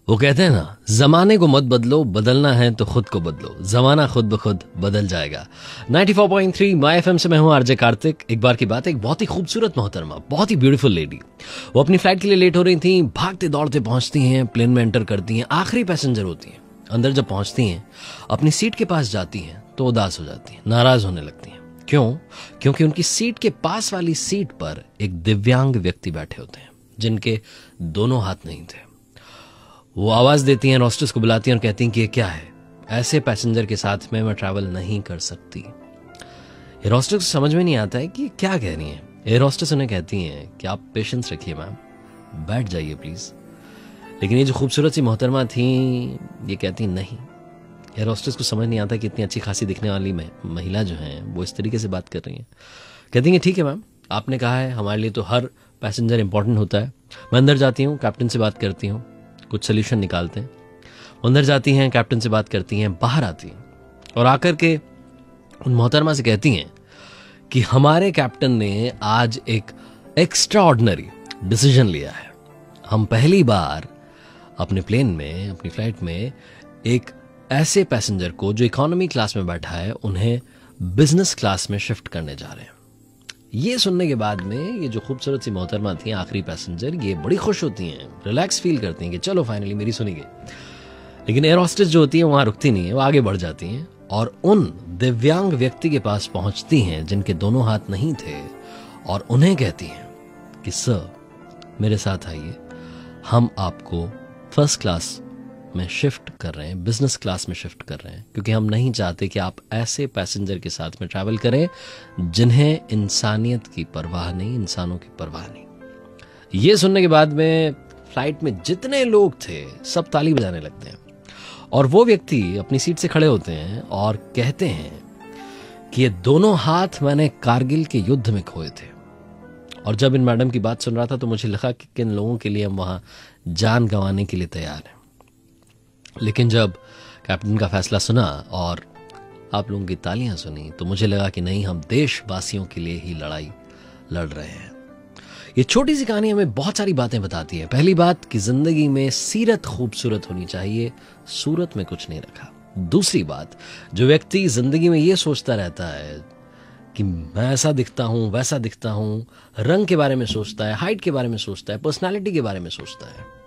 वो कहते हैं ना, जमाने को मत बदलो, बदलना है तो खुद को बदलो, जमाना खुद ब खुद बदल जाएगा। 94.3 माय एफएम से मैं हूं आरजे कार्तिक। एक बार की बात है, एक बहुत ही खूबसूरत मोहतरमा, बहुत ही ब्यूटीफुल लेडी, वो अपनी फ्लाइट के लिए लेट हो रही थी। भागते दौड़ते पहुंचती हैं, प्लेन में एंटर करती हैं, आखिरी पैसेंजर होती हैं। अंदर जब पहुंचती हैं, अपनी सीट के पास जाती हैं तो उदास हो जाती हैं, नाराज होने लगती हैं। क्यों? क्योंकि उनकी सीट के पास वाली सीट पर एक दिव्यांग व्यक्ति बैठे होते हैं जिनके दोनों हाथ नहीं थे। वो आवाज देती हैं, हॉस्टेस को बुलाती हैं और कहती हैं कि ये क्या है, ऐसे पैसेंजर के साथ में मैं ट्रैवल नहीं कर सकती। एयर हॉस्टेस को समझ में नहीं आता है कि क्या कह रही हैं। एयर हॉस्टेस उन्हें कहती हैं कि आप पेशेंस रखिए मैम, बैठ जाइए प्लीज। लेकिन ये जो खूबसूरत सी मोहतरमा थी, ये कहती नहीं। एयर हॉस्टेस को समझ नहीं आता कि इतनी अच्छी खासी दिखने वाली महिला जो है वो इस तरीके से बात कर रही हैं। कहती हैं ठीक है मैम, आपने कहा है, हमारे लिए तो हर पैसेंजर इंपॉर्टेंट होता है। मैं अंदर जाती हूँ, कैप्टन से बात करती हूँ, कुछ सोल्यूशन निकालते हैं। अंदर जाती हैं, कैप्टन से बात करती हैं, बाहर आती हैं और आकर के उन मोहतरमा से कहती हैं कि हमारे कैप्टन ने आज एक एक्स्ट्रा ऑर्डिनरी डिसीजन लिया है। हम पहली बार अपने प्लेन में, अपनी फ्लाइट में एक ऐसे पैसेंजर को जो इकोनॉमी क्लास में बैठा है, उन्हें बिजनेस क्लास में शिफ्ट करने जा रहे हैं। ये सुनने के बाद में ये जो खूबसूरत सी मोहतरमा थी, आखिरी पैसेंजर, ये बड़ी खुश होती हैं, रिलैक्स फील करती हैं कि चलो फाइनली मेरी सुनी गई। लेकिन एयर हॉस्टेस जो होती है वहां रुकती नहीं है, वो आगे बढ़ जाती हैं और उन दिव्यांग व्यक्ति के पास पहुंचती हैं जिनके दोनों हाथ नहीं थे और उन्हें कहती हैं कि सर मेरे साथ आइए, हम आपको फर्स्ट क्लास में शिफ्ट कर रहे हैं, बिजनेस क्लास में शिफ्ट कर रहे हैं, क्योंकि हम नहीं चाहते कि आप ऐसे पैसेंजर के साथ में ट्रैवल करें जिन्हें इंसानियत की परवाह नहीं, इंसानों की परवाह नहीं। ये सुनने के बाद में फ्लाइट में जितने लोग थे सब ताली बजाने लगते हैं और वो व्यक्ति अपनी सीट से खड़े होते हैं और कहते हैं कि ये दोनों हाथ मैंने कारगिल के युद्ध में खोए थे। और जब इन मैडम की बात सुन रहा था तो मुझे लगा कि किन लोगों के लिए हम वहां जान गंवाने के लिए तैयार हैं। लेकिन जब कैप्टन का फैसला सुना और आप लोगों की तालियां सुनी तो मुझे लगा कि नहीं, हम देशवासियों के लिए ही लड़ाई लड़ रहे हैं। ये छोटी सी कहानी हमें बहुत सारी बातें बताती है। पहली बात कि जिंदगी में सीरत खूबसूरत होनी चाहिए, सूरत में कुछ नहीं रखा। दूसरी बात, जो व्यक्ति जिंदगी में ये सोचता रहता है कि मैं ऐसा दिखता हूं, वैसा दिखता हूं, रंग के बारे में सोचता है, हाइट के बारे में सोचता है, पर्सनालिटी के बारे में सोचता है,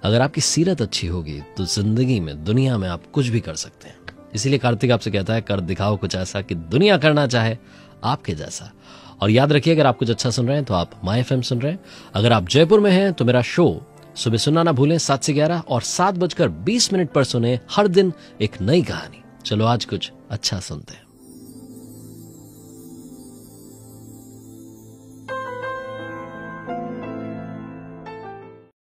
अगर आपकी सीरत अच्छी होगी तो जिंदगी में, दुनिया में आप कुछ भी कर सकते हैं। इसीलिए कार्तिक आपसे कहता है, कर दिखाओ कुछ ऐसा कि दुनिया करना चाहे आपके जैसा। और याद रखिए, अगर आप कुछ अच्छा सुन रहे हैं तो आप माय एफएम सुन रहे हैं। अगर आप जयपुर में हैं तो मेरा शो सुबह सुनना ना भूलें, 7 से 11 और 7:20 पर सुने। हर दिन एक नई कहानी। चलो आज कुछ अच्छा सुनते हैं।